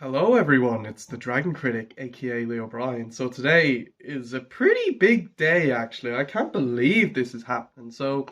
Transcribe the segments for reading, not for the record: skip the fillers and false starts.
Hello everyone, it's the Dragon Critic, aka Leo Bryan. So today is a pretty big day actually. I can't believe this is happening. So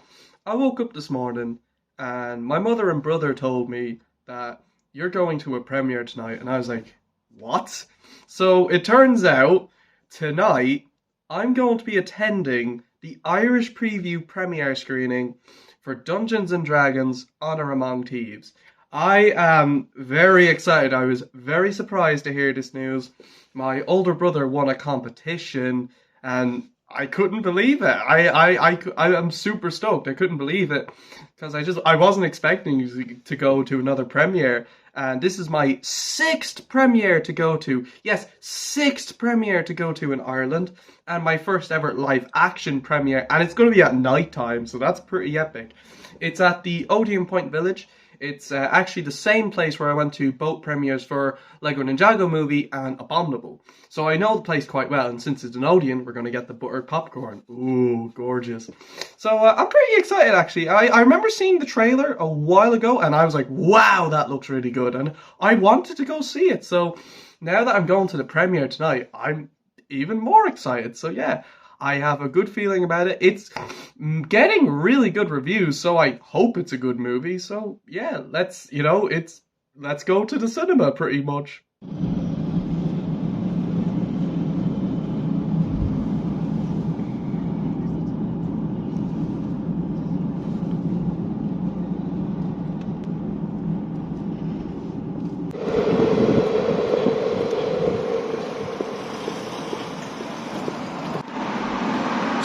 I woke up this morning and my mother and brother told me that you're going to a premiere tonight and I was like, "What?" So it turns out tonight I'm going to be attending the Irish preview premiere screening for Dungeons and Dragons: Honor Among Thieves. I am very excited. I was very surprised to hear this news. My older brother won a competition and I couldn't believe it. I am super stoked. I couldn't believe it because I wasn't expecting to go to another premiere. And this is my sixth premiere to go to. Yes, sixth premiere to go to in Ireland. And my first ever live action premiere. And it's going to be at night time, so that's pretty epic. It's at the Odeon Point Village. It's actually the same place where I went to both premieres for Lego Ninjago Movie and Abominable. So I know the place quite well, and since it's an Odeon, we're going to get the buttered popcorn. Ooh, gorgeous. So I'm pretty excited actually. I remember seeing the trailer a while ago, and I was like, wow, that looks really good. And I wanted to go see it. So now that I'm going to the premiere tonight, I'm even more excited. So yeah, I have a good feeling about it. It's getting really good reviews, so I hope it's a good movie. So yeah, let's go to the cinema pretty much.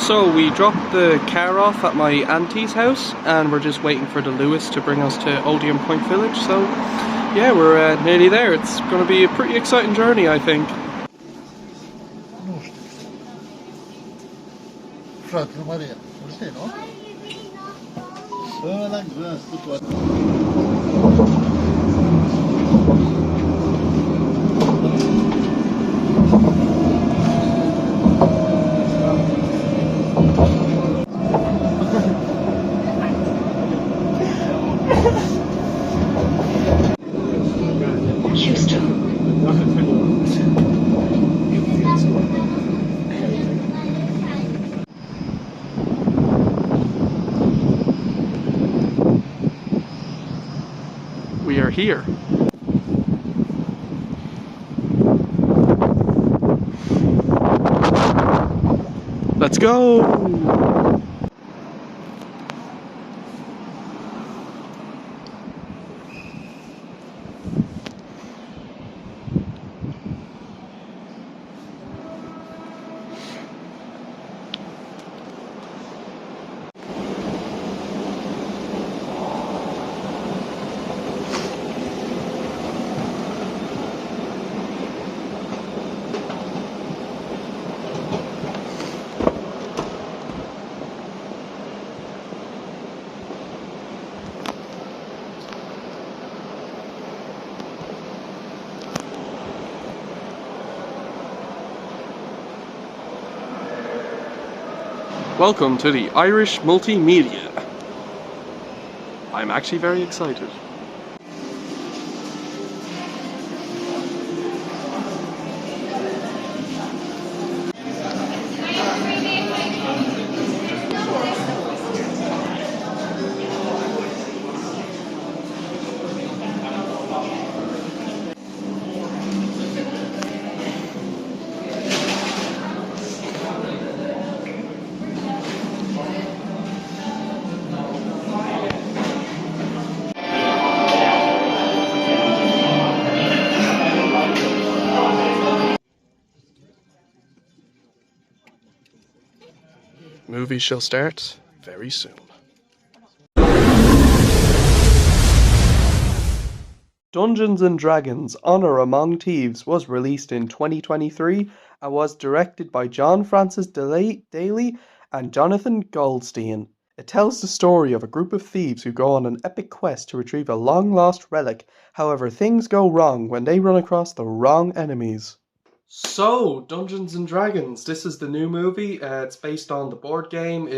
So we dropped the car off at my auntie's house and we're just waiting for the Lewis to bring us to Odeon Point Village. So yeah, we're nearly there. It's going to be a pretty exciting journey, I think. Fratello Maria, non sei, no? We are here. Let's go! Welcome to the Irish Multimedia. I'm actually very excited. Movie shall start very soon. Dungeons and Dragons: Honor Among Thieves was released in 2023 and was directed by John Francis Daly and Jonathan Goldstein. It tells the story of a group of thieves who go on an epic quest to retrieve a long-lost relic. However, things go wrong when they run across the wrong enemies. So, Dungeons and Dragons. This is the new movie. It's based on the board game.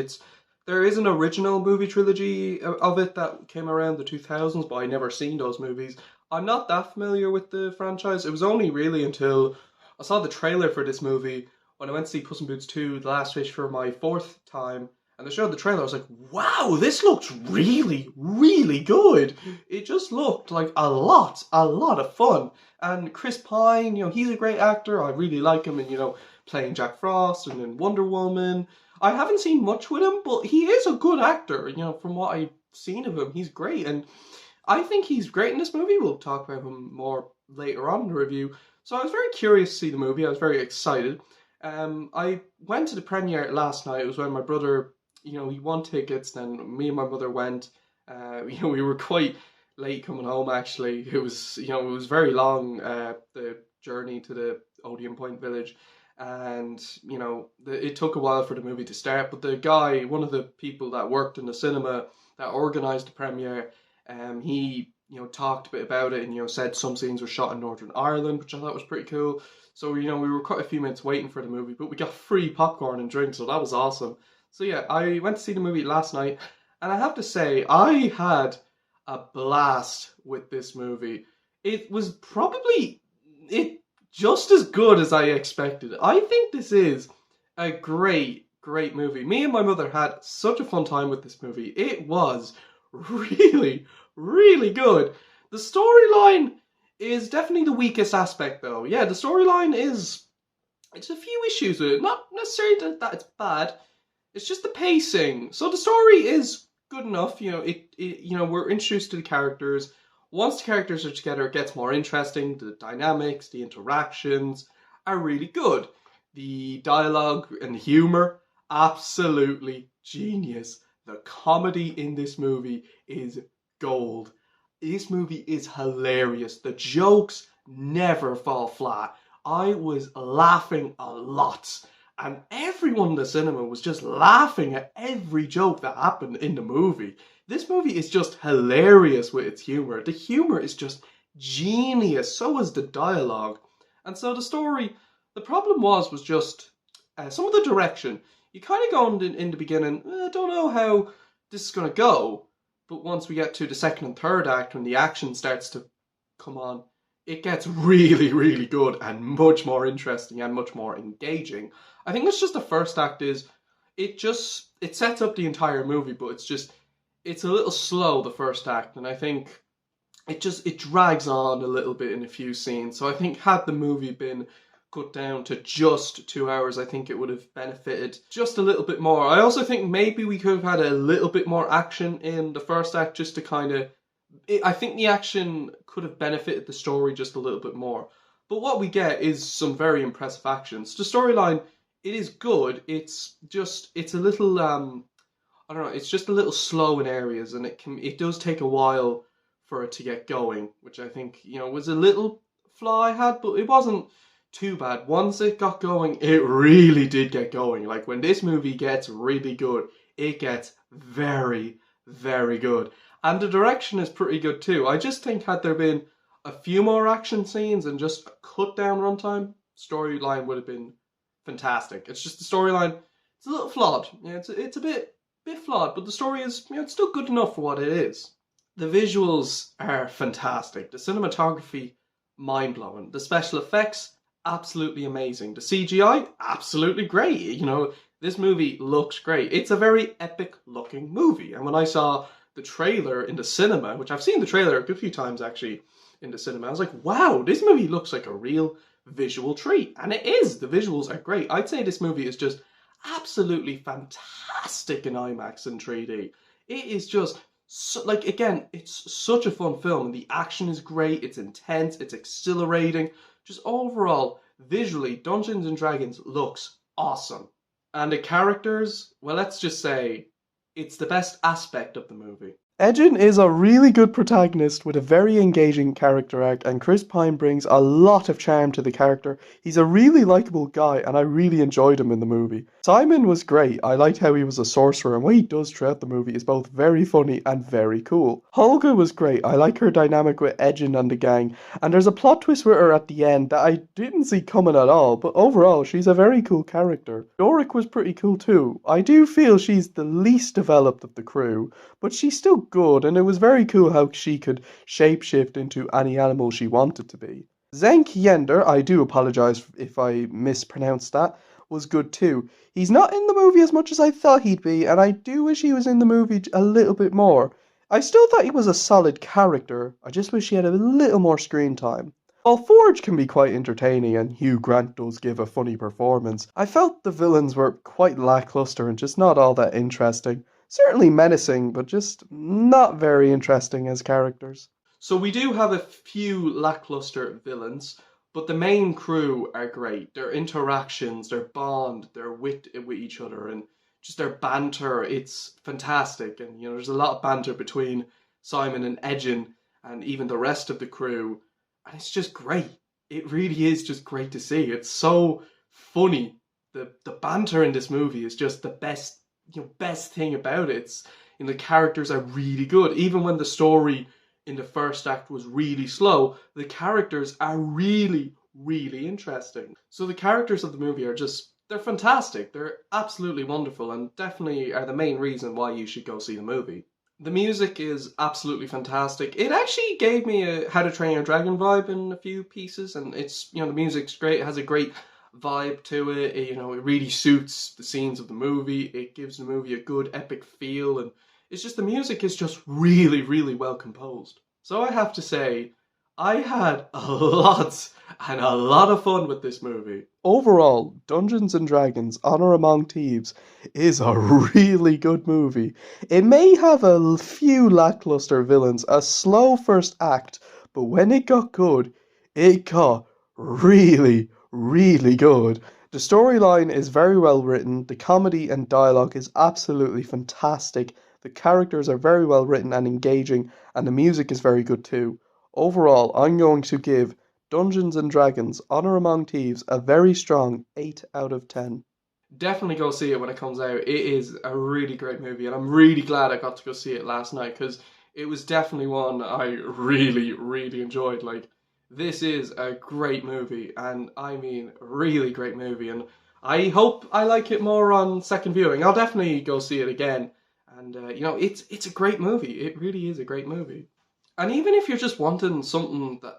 There is an original movie trilogy of it that came around the 2000s, but I never seen those movies. I'm not that familiar with the franchise. It was only really until I saw the trailer for this movie when I went to see Puss in Boots 2, The Last Wish for my fourth time, and they showed the trailer. I was like, wow, this looks really, really good. It just looked like a lot of fun. And Chris Pine, he's a great actor. I really like him and, playing Jack Frost and in Wonder Woman. I haven't seen much with him, but he is a good actor. From what I've seen of him, he's great. And I think he's great in this movie. We'll talk about him more later on in the review. So I was very curious to see the movie. I was very excited. I went to the premiere last night. It was when my brother, he won tickets. Then me and my mother went. We were quite late coming home. Actually, it was very long. The journey to the Odeon Point Village, and it took a while for the movie to start. But the guy, one of the people that worked in the cinema that organised the premiere, he talked a bit about it and said some scenes were shot in Northern Ireland, which I thought was pretty cool. So we were quite a few minutes waiting for the movie, but we got free popcorn and drinks, so that was awesome. So yeah, I went to see the movie last night, and I have to say I had a blast with this movie. It was probably it just as good as I expected. I think this is a great movie. Me and my mother had such a fun time with this movie. It was really, really good. The storyline is definitely the weakest aspect, though. Yeah, the storyline is. It's a few issues with it. Not necessarily that it's bad. It's just the pacing. So the story is good enough. We're introduced to the characters. Once the characters are together, it gets more interesting. The dynamics, the interactions are really good. The dialogue and humor, absolutely genius. The comedy in this movie is gold. This movie is hilarious. The jokes never fall flat. I was laughing a lot. And everyone in the cinema was just laughing at every joke that happened in the movie. This movie is just hilarious with its humor. The humor is just genius. So is the dialogue. And so the story, the problem was just some of the direction. You kind of go in the beginning, I don't know how this is going to go. But once we get to the second and third act, when the action starts to come on, it gets really, really good and much more interesting and much more engaging. I think it's just the first act is, it sets up the entire movie, but it's a little slow, the first act, and I think it drags on a little bit in a few scenes. So I think had the movie been cut down to just 2 hours, I think it would have benefited just a little bit more. I also think maybe we could have had a little bit more action in the first act just to kind of... I think the action could have benefited the story just a little bit more. But what we get is some very impressive actions. The storyline, it is good. It's a little, I don't know, it's just a little slow in areas, and it does take a while for it to get going, which I think, was a little flaw I had, but it wasn't too bad. Once it got going, it really did get going. Like, when this movie gets really good, it gets very, very good. And the direction is pretty good too. I just think had there been a few more action scenes and just a cut down runtime, storyline would have been fantastic. It's just the storyline, it's a little flawed. It's a bit flawed, but the story is, it's still good enough for what it is. The visuals are fantastic. The cinematography, mind-blowing. The special effects, absolutely amazing. The CGI, absolutely great. This movie looks great. It's a very epic looking movie. And when I saw the trailer in the cinema, which I've seen the trailer a good few times actually in the cinema, I was like, wow, this movie looks like a real visual treat. And it is. The visuals are great. I'd say this movie is just absolutely fantastic in IMAX and 3D. It is just, again, it's such a fun film. And the action is great. It's intense. It's exhilarating. Just overall, visually, Dungeons and Dragons looks awesome. And the characters, well, let's just say, it's the best aspect of the movie. Edgin is a really good protagonist with a very engaging character arc, and Chris Pine brings a lot of charm to the character. He's a really likable guy, and I really enjoyed him in the movie. Simon was great. I liked how he was a sorcerer, and what he does throughout the movie is both very funny and very cool. Holga was great. I like her dynamic with Edgin and the gang, and there's a plot twist with her at the end that I didn't see coming at all, but overall, she's a very cool character. Doric was pretty cool too. I do feel she's the least developed of the crew, but she's still good, and it was very cool how she could shapeshift into any animal she wanted to be. Zenk Yender, I do apologize if I mispronounced that, was good too. He's not in the movie as much as I thought he'd be, and I do wish he was in the movie a little bit more. I still thought he was a solid character, I just wish he had a little more screen time. While Forge can be quite entertaining and Hugh Grant does give a funny performance, I felt the villains were quite lackluster and just not all that interesting. Certainly menacing, but just not very interesting as characters. So we do have a few lackluster villains, but the main crew are great. Their interactions, their bond, their wit with each other, and just their banter, it's fantastic. And there's a lot of banter between Simon and Edgin and even the rest of the crew, and it's just great. It really is just great to see. It's so funny. The banter in this movie is just the best thing about it. The characters are really good. Even when the story in the first act was really slow, the characters are really, really interesting. So the characters of the movie they're fantastic. They're absolutely wonderful and definitely are the main reason why you should go see the movie. The music is absolutely fantastic. It actually gave me a How to Train Your Dragon vibe in a few pieces, and the music's great. It has a great vibe to it. It really suits the scenes of the movie. It gives the movie a good epic feel, and the music is just really, really well composed. So I have to say, I had a lot of fun with this movie. Overall, Dungeons and Dragons Honor Among Thieves is a really good movie. It may have a few lackluster villains, a slow first act, but when it got good, it got really, really good. The storyline is very well written, the comedy and dialogue is absolutely fantastic, the characters are very well written and engaging, and the music is very good too. Overall, I'm going to give Dungeons and Dragons Honor Among Thieves a very strong 8 out of 10. Definitely go see it when it comes out. It is a really great movie, and I'm really glad I got to go see it last night because it was definitely one I really, really enjoyed. This is a great movie, and I mean, really great movie, and I hope I like it more on second viewing. I'll definitely go see it again, and it's a great movie. It really is a great movie. And even if you're just wanting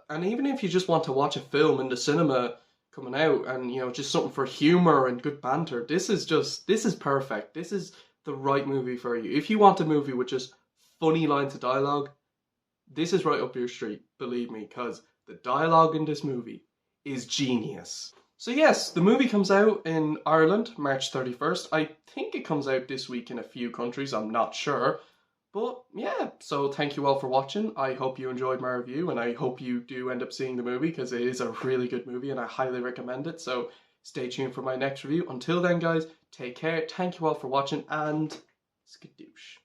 and even if you just want to watch a film in the cinema coming out, and just something for humor and good banter, this is perfect. This is the right movie for you. If you want a movie with just funny lines of dialogue, this is right up your street, believe me, because the dialogue in this movie is genius. So yes, the movie comes out in Ireland, March 31st. I think it comes out this week in a few countries, I'm not sure. But yeah, so thank you all for watching. I hope you enjoyed my review, and I hope you do end up seeing the movie because it is a really good movie and I highly recommend it. So stay tuned for my next review. Until then, guys, take care. Thank you all for watching, and skadoosh.